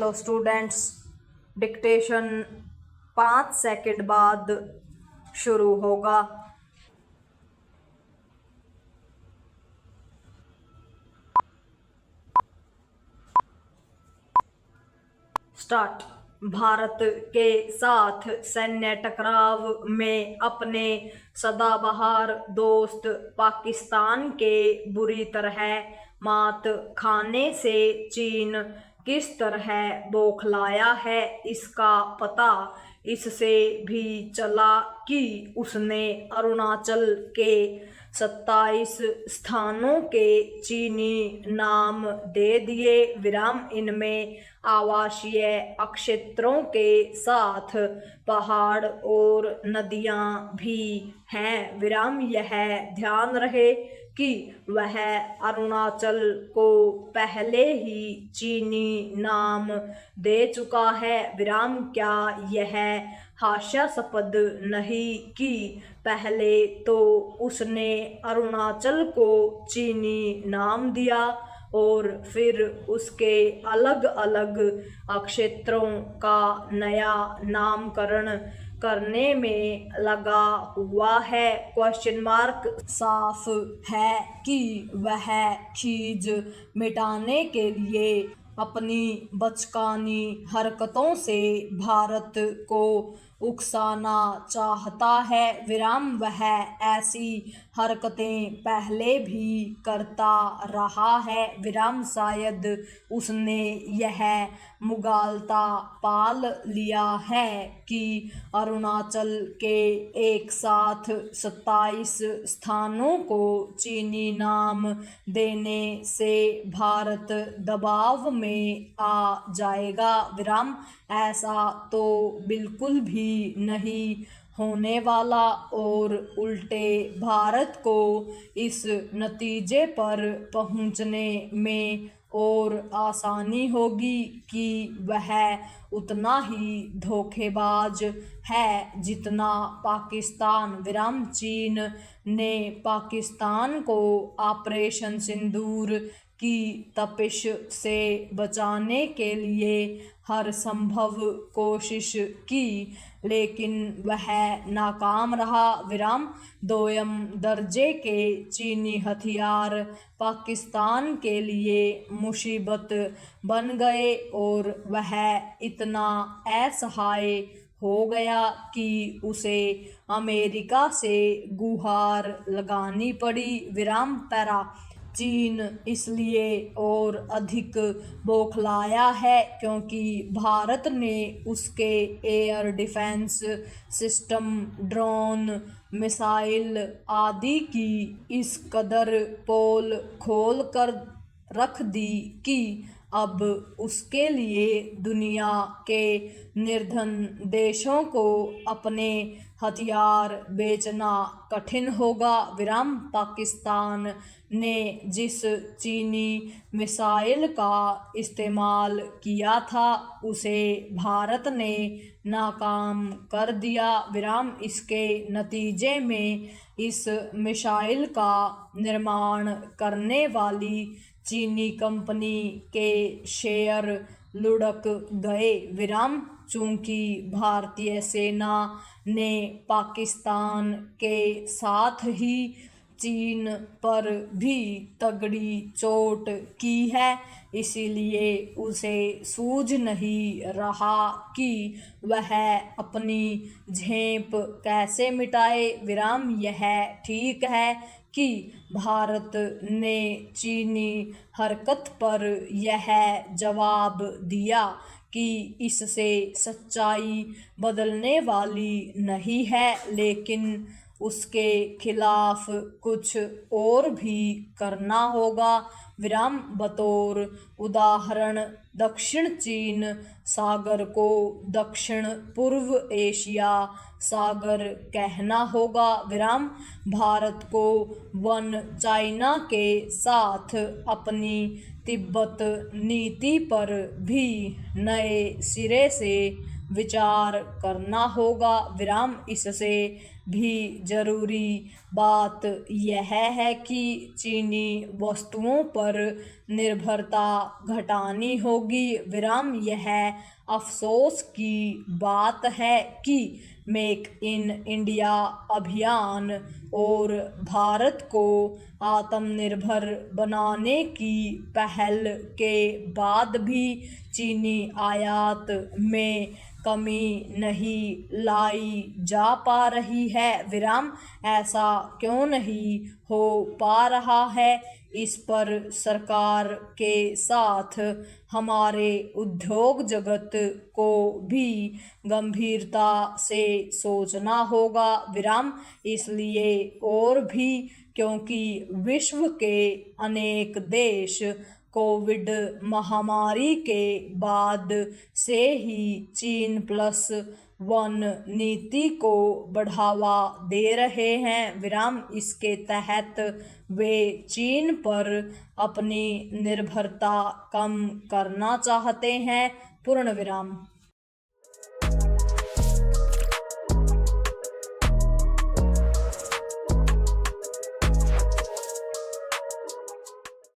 चलो students, dictation 5 second बाद शुरू होगा। स्टार्ट। भारत के साथ सैन्य टकराव में अपने सदाबहार दोस्त पाकिस्तान के बुरी तरह मात खाने से चीन किस तरह बौखलाया है, इसका पता इससे भी चला कि उसने अरुणाचल के 27 स्थानों के चीनी नाम दे दिए। इनमें आवासीय क्षेत्रों के साथ पहाड़ और नदियां भी हैं। यह ध्यान रहे कि वह अरुणाचल को पहले ही चीनी नाम दे चुका है। क्या यह हास्यास्पद नहीं कि पहले तो उसने अरुणाचल को चीनी नाम दिया और फिर उसके अलग अलग क्षेत्रों का नया नामकरण करने में लगा हुआ है। Question mark. साफ है कि वह चीज मिटाने के लिए अपनी बचकानी हरकतों से भारत को उकसाना चाहता है। वह ऐसी हरकतें पहले भी करता रहा है। शायद उसने यह मुगालता पाल लिया है कि अरुणाचल के एक साथ 27 स्थानों को चीनी नाम देने से भारत दबाव में आ जाएगा। ऐसा तो बिल्कुल भी नहीं होने वाला और उल्टे भारत को इस नतीजे पर पहुंचने में और आसानी होगी कि वह उतना ही धोखेबाज है जितना पाकिस्तान। चीन ने पाकिस्तान को ऑपरेशन सिंदूर की तपिश से बचाने के लिए हर संभव कोशिश की, लेकिन वह नाकाम रहा। दोयम दर्जे के चीनी हथियार पाकिस्तान के लिए मुसीबत बन गए और वह इतना असहाय हो गया कि उसे अमेरिका से गुहार लगानी पड़ी। पैरा। चीन इसलिए और अधिक बौखलाया है क्योंकि भारत ने उसके air defence system, drone, missile आदि की इस कदर पोल खोल कर रख दी कि अब उसके लिए दुनिया के निर्धन देशों को अपने हथियार बेचना कठिन होगा। पाकिस्तान ने जिस चीनी मिसाइल का इस्तेमाल किया था उसे भारत ने नाकाम कर दिया। इसके नतीजे में इस मिसाइल का निर्माण करने वाली चीनी कंपनी के शेयर लुढ़क गए। चूंकि भारतीय सेना ने पाकिस्तान के साथ ही चीन पर भी तगड़ी चोट की है, इसीलिए उसे सूझ नहीं रहा कि वह अपनी झेप कैसे मिटाए। यह ठीक है कि भारत ने चीनी हरकत पर यह जवाब दिया कि इससे सच्चाई बदलने वाली नहीं है, लेकिन उसके खिलाफ कुछ और भी करना होगा। बतौर उदाहरण दक्षिण चीन सागर को दक्षिण पूर्व एशिया सागर कहना होगा। भारत को वन चाइना के साथ अपनी तिब्बत नीति पर भी नए सिरे से विचार करना होगा। इससे भी जरूरी बात यह है कि चीनी वस्तुओं पर निर्भरता घटानी होगी। विराम यह अफसोस की बात है कि मेक इन इंडिया अभियान और भारत को आत्मनिर्भर बनाने की पहल के बाद भी चीनी आयात में कमी नहीं लाई जा पा रही है। विराम ऐसा क्यों नहीं हो पा रहा है? इस पर सरकार के साथ हमारे उद्योग जगत को भी गंभीरता से सोचना होगा। विराम इसलिए और भी क्योंकि विश्व के अनेक देश कोविड महामारी के बाद से ही China+1 नीति को बढ़ावा दे रहे हैं। विराम इसके तहत वे चीन पर अपनी निर्भरता कम करना चाहते हैं। पूर्ण विराम।